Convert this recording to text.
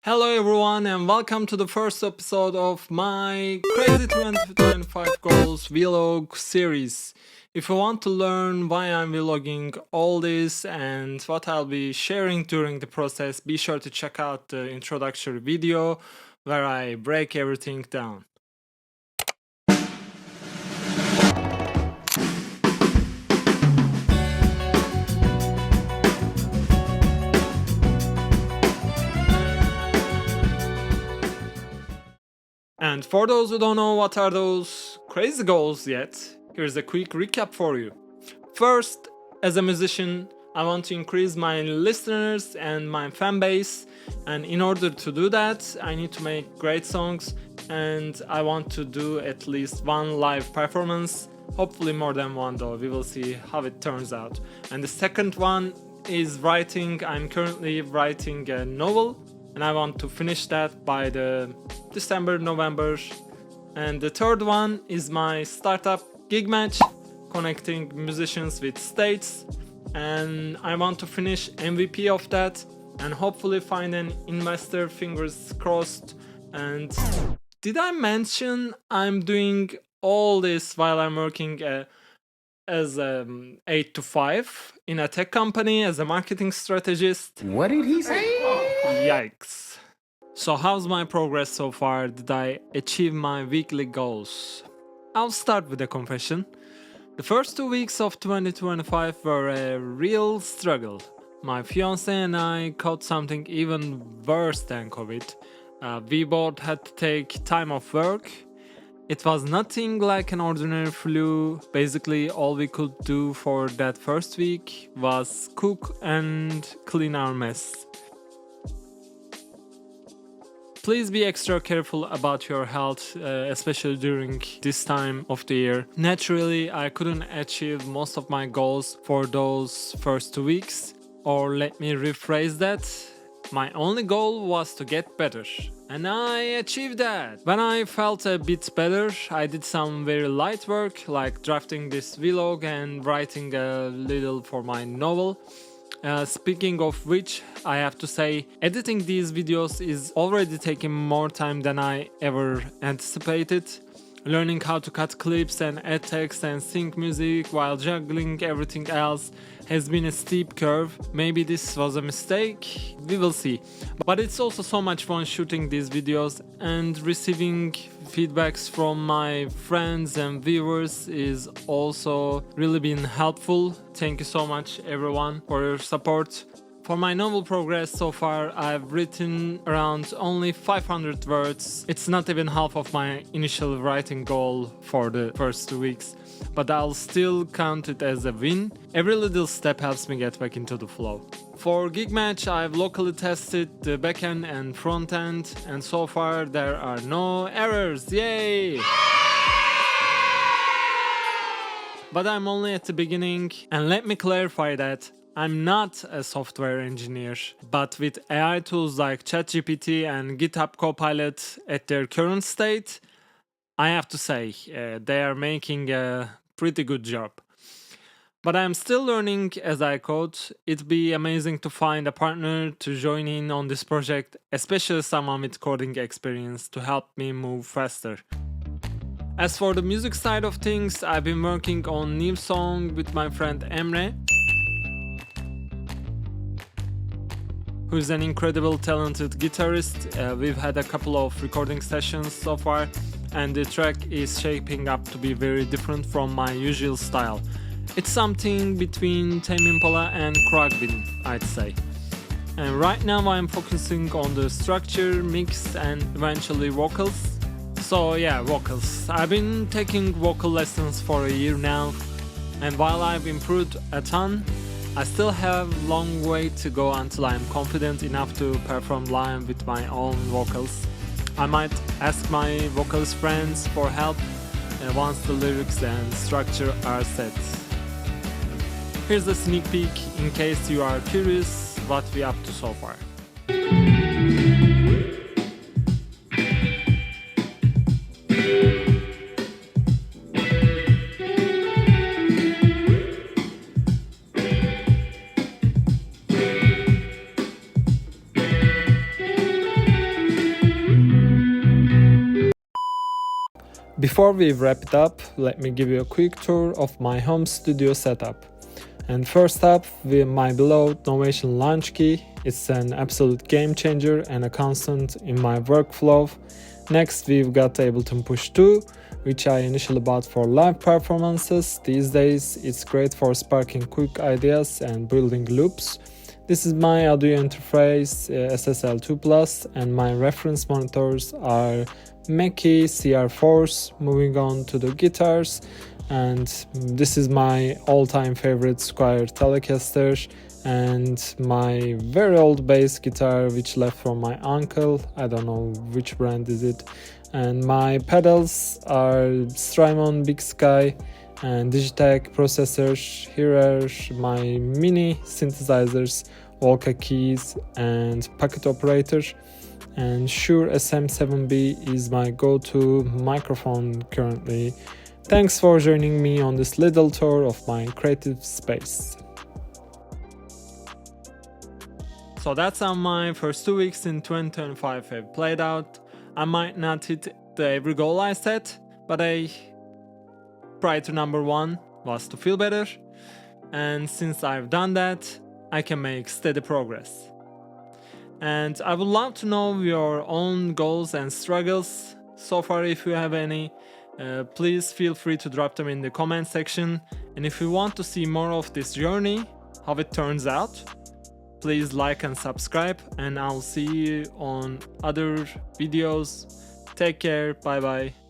Hello everyone and welcome to the first episode of my Crazy 2025 Goals Vlog series. If you want to learn why I'm vlogging all this and what I'll be sharing during the process, be sure to check out the introductory video where I break everything down. And for those who don't know what are those crazy goals yet, here's a quick recap for you. First, as a musician, I want to increase my listeners and my fan base, and in order to do that, I need to make great songs and I want to do at least one live performance, hopefully more than one though, we will see how it turns out. And the second one is writing. I'm currently writing a novel and I want to finish that by the December, November. And the third one is my startup GigMatch, connecting musicians with states, and I want to finish MVP of that and hopefully find an investor, fingers crossed. And did I mention I'm doing all this while I'm working as 8 to 5 in a tech company as a marketing strategist? What did he say? Yikes. So how's my progress so far? Did I achieve my weekly goals? I'll start with a confession. The first 2 weeks of 2025 were a real struggle. My fiance and I caught something even worse than COVID. We both had to take time off work. It was nothing like an ordinary flu. Basically, all we could do for that first week was cook and clean our mess. Please be extra careful about your health, especially during this time of the year. Naturally, I couldn't achieve most of my goals for those first 2 weeks. Or let me rephrase that. My only goal was to get better. And I achieved that. When I felt a bit better, I did some very light work like drafting this vlog and writing a little for my novel. Speaking of which, I have to say, editing these videos is already taking more time than I ever anticipated. Learning how to cut clips and add text and sync music while juggling everything else has been a steep curve. Maybe this was a mistake, we will see. But it's also so much fun shooting these videos, and receiving feedbacks from my friends and viewers is also really been helpful. Thank you so much everyone for your support. For my novel progress so far, I've written around only 500 words. It's not even half of my initial writing goal for the first 2 weeks, but I'll still count it as a win. Every little step helps me get back into the flow. For GigMatch, I've locally tested the backend and frontend, and so far there are no errors. Yay! But I'm only at the beginning, and let me clarify that I'm not a software engineer, but with AI tools like ChatGPT and GitHub Copilot at their current state, I have to say they are making a pretty good job. But I'm still learning as I code. It'd be amazing to find a partner to join in on this project, especially someone with coding experience to help me move faster. As for the music side of things, I've been working on new song with my friend Emre, who's an incredible talented guitarist. We've had a couple of recording sessions so far, and the track is shaping up to be very different from my usual style. It's something between Tame Impala and Khruangbin, I'd say. And right now I'm focusing on the structure, mix, and eventually vocals. So yeah, vocals. I've been taking vocal lessons for a year now, and while I've improved a ton, I still have a long way to go until I'm confident enough to perform live with my own vocals. I might ask my vocalist friends for help once the lyrics and structure are set. Here's a sneak peek in case you are curious what we're up to so far. Before we wrap it up, let me give you a quick tour of my home studio setup. And first up, with my beloved Novation launch key. It's an absolute game changer and a constant in my workflow. Next, we've got Ableton Push 2, which I initially bought for live performances. These days, it's great for sparking quick ideas and building loops. This is my audio interface SSL2 Plus, and my reference monitors are Mackie CR4s. Moving on to the guitars, and this is my all-time favorite Squier Telecaster and my very old bass guitar which left from my uncle. I don't know which brand is it. And my pedals are Strymon Big Sky and Digitech processors. Here are my mini synthesizers, Volca keys and pocket operator. And Shure SM7B is my go-to microphone currently. Thanks for joining me on this little tour of my creative space. So that's how my first 2 weeks in 2025 have played out. I might not hit every goal I set, but priority number one was to feel better. And since I've done that, I can make steady progress. And I would love to know your own goals and struggles. So far, if you have any, please feel free to drop them in the comment section. And if you want to see more of this journey, how it turns out, please like and subscribe, and I'll see you on other videos. Take care, bye bye.